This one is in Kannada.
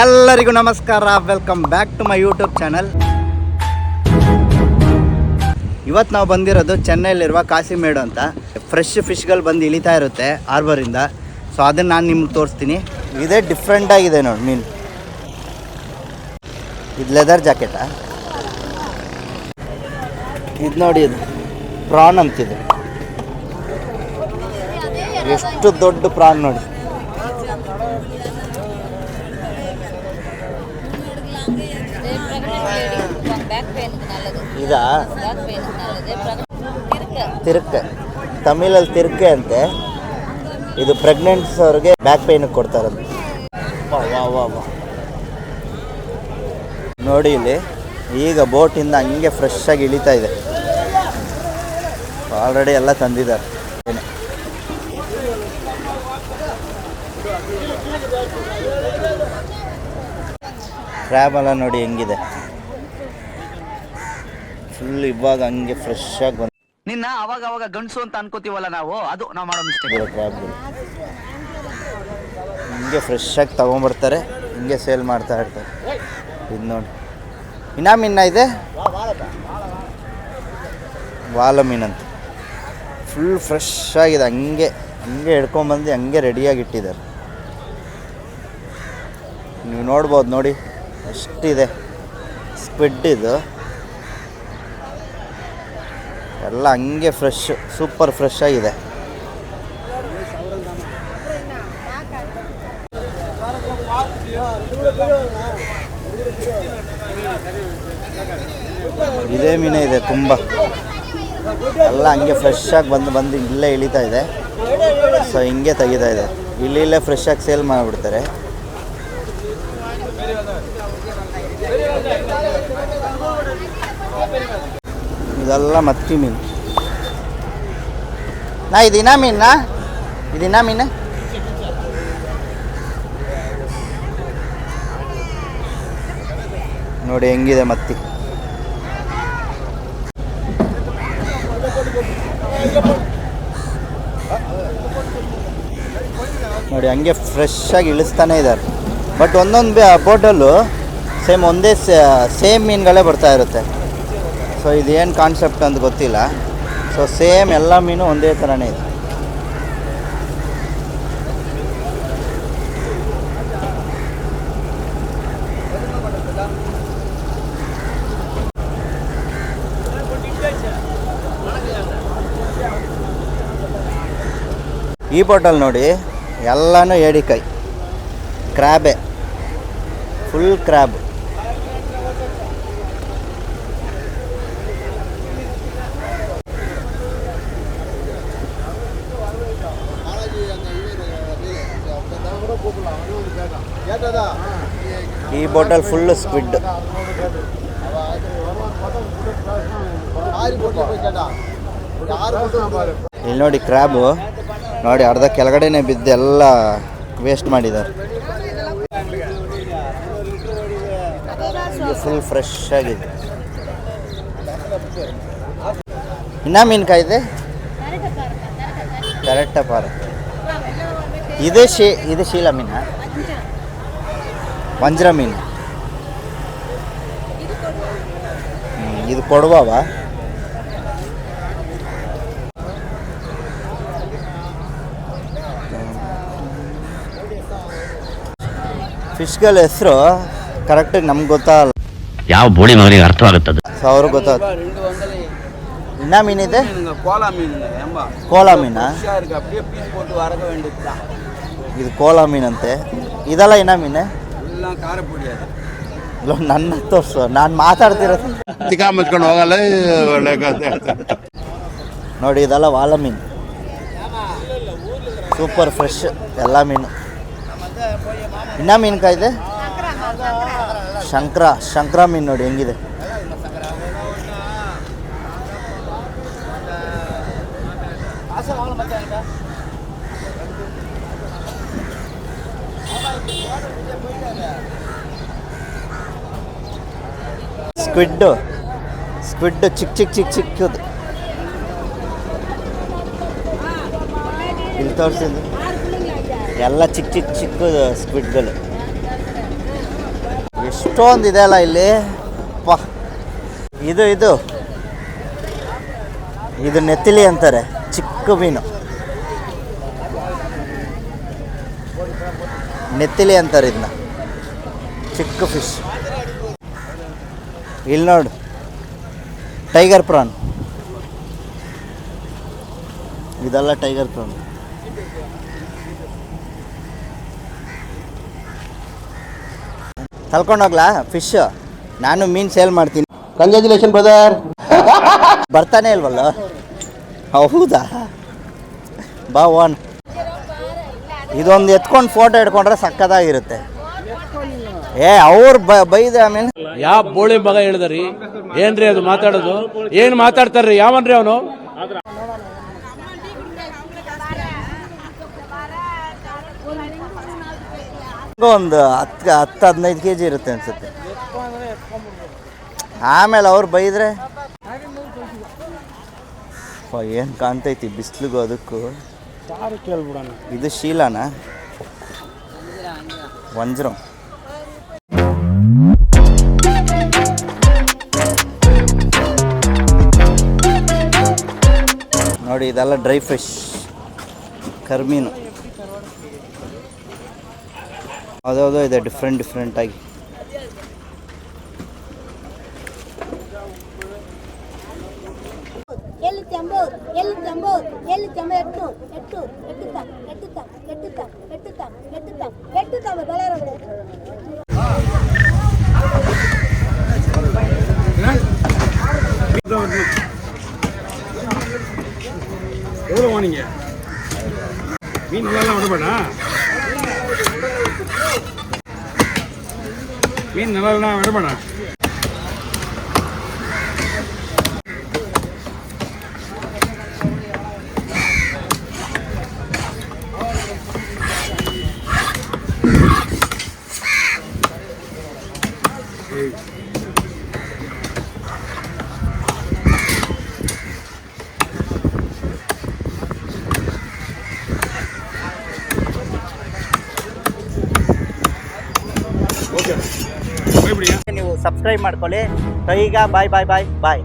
ಎಲ್ಲರಿಗೂ ನಮಸ್ಕಾರ, welcome back to my YouTube channel. ಇವತ್ತು ನಾವು ಬಂದಿರೋದು ಚೆನ್ನೈಲಿರುವ ಕಾಸಿಮೇಡು ಅಂತ. ಫ್ರೆಶ್ ಫಿಶ್ಗಳು ಬಂದು ಇಳಿತಾ ಇರುತ್ತೆ ಹಾರ್ಬರಿಂದ. ಸೊ ಅದನ್ನು ನಾನು ನಿಮ್ಗೆ ತೋರಿಸ್ತೀನಿ. ಇದೇ ಡಿಫ್ರೆಂಟ್ ಆಗಿದೆ ನೋಡಿ ಮೀನು. ಇದು ಲೆದರ್ ಜಾಕೆಟಾ? ಇದು ನೋಡಿ, ಇದು ಪ್ರಾನ್ ಅಂತಿದೆ. ಎಷ್ಟು ದೊಡ್ಡ ಪ್ರಾನ್ ನೋಡಿ. ಇದಾ ತಿರುಕೆ, ತಮಿಳಲ್ಲಿ ತಿರುಕೆ ಅಂತೆ. ಇದು ಪ್ರೆಗ್ನೆಂಟ್ಸ್ ಅವ್ರಿಗೆ ಬ್ಯಾಕ್ ಪೇನ್ ಕೊಡ್ತಾರಂತೆ. ನೋಡಿ ಇಲ್ಲಿ ಈಗ ಬೋಟಿಂದ ಹಂಗೆ ಫ್ರೆಶ್ ಆಗಿ ಇಳಿತಾ ಇದೆ. ಆಲ್ರೆಡಿ ಎಲ್ಲ ತಂದಿದ್ದಾರೆ. ಕ್ರ್ಯಾಬ್ ಎಲ್ಲ ನೋಡಿ ಹೆಂಗಿದೆ, ಫುಲ್ ಇವಾಗ ಹಂಗೆ ಫ್ರೆಶ್ ಆಗಿ ಬಂದು. ನಿನ್ನ ಅವಾಗ ಗಂಡಸು ಅಂತ ಅನ್ಕೋತೀವಲ್ಲ ನಾವು, ಅದು ನಾವು ಮಾಡೋ ಮಿಸ್ಟೇಕ್. ಕ್ರ್ಯಾಬ್ಗಳು ಹಿಂಗೆ ಫ್ರೆಶ್ ಆಗಿ ತೊಗೊಂಬರ್ತಾರೆ, ಹಿಂಗೆ ಸೇಲ್ ಮಾಡ್ತಾ ಇರ್ತಾರೆ. ಇದು ನೋಡಿ, ಇನ್ನ ಮೀನ ಇದೆ, ವಾಲ ಮೀನಂತ. ಫುಲ್ ಫ್ರೆಶ್ ಆಗಿದೆ, ಹಂಗೆ ಹಿಡ್ಕೊಂಬಂದು ಹಂಗೆ ರೆಡಿಯಾಗಿ ಇಟ್ಟಿದ್ದಾರೆ. ನೀವು ನೋಡ್ಬೋದು ನೋಡಿ ಎಷ್ಟಿದೆ. ಸ್ಕ್ವಿಡ್ ಇದು ಎಲ್ಲ ಹಂಗೆ ಫ್ರೆಶ್, ಸೂಪರ್ ಫ್ರೆಶ್ ಆಗಿದೆ. ಇದೇ ಮೀನೇ ಇದೆ ತುಂಬ, ಎಲ್ಲ ಹಂಗೆ ಫ್ರೆಶ್ ಆಗಿ ಬಂದು ಇಲ್ಲೇ ಇಳಿತಾ ಇದೆ. ಸೊ ಹಿಂಗೆ ತೆಗಿತಾ ಇದೆ, ಇಲ್ಲೇ ಫ್ರೆಶ್ ಆಗಿ ಸೇಲ್ ಮಾಡಿಬಿಡ್ತಾರೆ. ಇದೆಲ್ಲ ಮತ್ತಿ ಮೀನು. ಇದಿನ ಮೀನಾ? ಇದಿನ ಮೀನು ನೋಡಿ ಹೆಂಗಿದೆ ಮತ್ತಿ. ನೋಡಿ ಹಂಗೆ ಫ್ರೆಶ್ ಆಗಿ ಇಳಿಸ್ತಾನೆ ಇದ್ದಾರೆ. ಬಟ್ ಒಂದೊಂದು ಬೋಟಲ್ಲೂ ಸೇಮ್ ಮೀನುಗಳೇ ಬರ್ತಾ ಇರುತ್ತೆ. ಸೊ ಇದೇನು ಕಾನ್ಸೆಪ್ಟ್ ಅಂತ ಗೊತ್ತಿಲ್ಲ. ಸೊ ಸೇಮ್ ಎಲ್ಲ ಮೀನು ಒಂದೇ ಥರನೇ ಇದೆ. ಈ ಬೋಟಲ್ ನೋಡಿ ಎಲ್ಲನೂ ಏಡಿಕಾಯಿ, ಕ್ರ್ಯಾಬೆ, ಫುಲ್ ಕ್ರ್ಯಾಬ್. ಈ ಬಾಟಲ್ ಫುಲ್ ಸ್ಕ್ವಿಡ್. ಇಲ್ಲಿ ನೋಡಿ ಕ್ರ್ಯಾಬು ನೋಡಿ, ಅರ್ಧ ಕೆಳಗಡೆನೆ ಬಿದ್ದು ಎಲ್ಲ ವೇಸ್ಟ್ ಮಾಡಿದ್ದಾರೆ. ಫುಲ್ ಫ್ರೆಶ್ ಆಗಿದೆ. ಇನ್ನ ಮೀನ್ಕಾಯಿ ಇದೆ, ಕರೆಕ್ಟ ಪಾರ. ಇದು ಶೀಲ ಮೀನಾ? ವಂಜ್ರ ಮೀನು. ಇದು ಕೊಡವಾವ? ಫಿಶ್ಗಳ ಹೆಸರು ಕರೆಕ್ಟಾಗಿ ನಮ್ಗೆ ಗೊತ್ತಾಗಲ್ಲ. ಯಾವ ಬೋಳಿ ಮಗನಿಗೆ ಅರ್ಥವಾಗುತ್ತದೆ. ಸೊ ಅವ್ರಿಗೆ ಗೊತ್ತಾಗುತ್ತೆ. ಇನ್ನ ಮೀನಿದೆ, ಕೋಲ ಮೀನಾ? ಇದು ಕೋಲ ಮೀನಂತೆ. ಇದೆಲ್ಲ ಇನ್ನ ಮೀನೆ? ನನ್ನ ತೋರಿಸು, ನಾನು ಮಾತಾಡ್ತಿರೋದು. ಮುಚ್ಕೊಂಡು ಹೋಗಲ್ಲ. ನೋಡಿ ಇದೆಲ್ಲ ವಾಲ ಮೀನು, ಸೂಪರ್ ಫ್ರೆಶ್ ಎಲ್ಲ ಮೀನು. ಇನ್ನ ಮೀನ್ಕಾಯಿ ಇದೆ, ಶಂಕರ ಮೀನು ನೋಡಿ ಹೆಂಗಿದೆ. ಸ್ಕ್ವಿಡ್ ಚಿಕ್ಕದು ಇಲ್ಲಿ ತೋರಿಸಿದ್ದು ಎಲ್ಲ ಚಿಕ್ಕ ಸ್ಕ್ವಿಡ್ಗಳು. ಎಷ್ಟೊಂದು ಇದೆ ಅಲ್ಲ ಇಲ್ಲಿ. ವಾ, ಇದು ನೆತ್ತಿಲಿ ಅಂತಾರೆ, ಚಿಕ್ಕ ಮೀನು. ನೆತ್ತಿಲಿ ಅಂತಾರೆ ಇದನ್ನ, ಚಿಕ್ಕ ಫಿಶ್. ಇಲ್ಲಿ ನೋಡು, ಟೈಗರ್ ಪ್ರಾನ್. ಇದೆಲ್ಲ ಟೈಗರ್ ಪ್ರಾನ್. ಕಲ್ಕೊಂಡೋಗ್ಲಾ ಫಿಶ್? ನಾನು ಮೀನು ಸೇಲ್ ಮಾಡ್ತೀನಿ. Congratulation brother. ಬರ್ತಾನೆ ಇಲ್ವಲ್ಲ? ಹೌದಾ, ಬಾ ಒನ್. ಇದೊಂದು ಎತ್ಕೊಂಡು ಫೋಟೋ ಇಟ್ಕೊಂಡ್ರೆ ಸಕ್ಕದಾಗಿರುತ್ತೆ. ಅವ್ರು ಬೈದ್ರೆ ಆಮೇಲೆ ಯಾವ ಬೋಳಿ ಮಗ ಹೇಳಿದ್ರಿ? ಏನ್ರಿ ಅದು ಮಾತಾಡೋದು? ಏನ್ ಮಾತಾಡ್ತಾರ್ರಿ? ಯಾವನ್ರಿ ಅವನು? ಒಂದು 10-15 kg ಇರುತ್ತೆ ಅನ್ಸುತ್ತೆ. ಆಮೇಲೆ ಅವ್ರು ಬೈದ್ರೆ ಏನು ಕಾಣ್ತೈತಿ ಬಿಸಿಲಿಗೂ ಅದಕ್ಕೂ. ಇದು ಶೀಲಾನ ವಂಜ್ರಂ. ನೋಡಿ ಇದೆಲ್ಲ ಡ್ರೈ ಫಿಶ್, ಕರ್ಮೀನು. ಯಾವುದ್ಯಾವುದೋ ಇದೆ ಡಿಫ್ರೆಂಟಾಗಿ. எவ்வளோ வாங்க மீன் நல்லா விடமாட்டா? மீன் நல்லா விடமாட்டா? ನೀವು ಸಬ್ಸ್ಕ್ರೈಬ್ ಮಾಡ್ಕೊಳ್ಳಿ. ಈಗ ಬಾಯ್.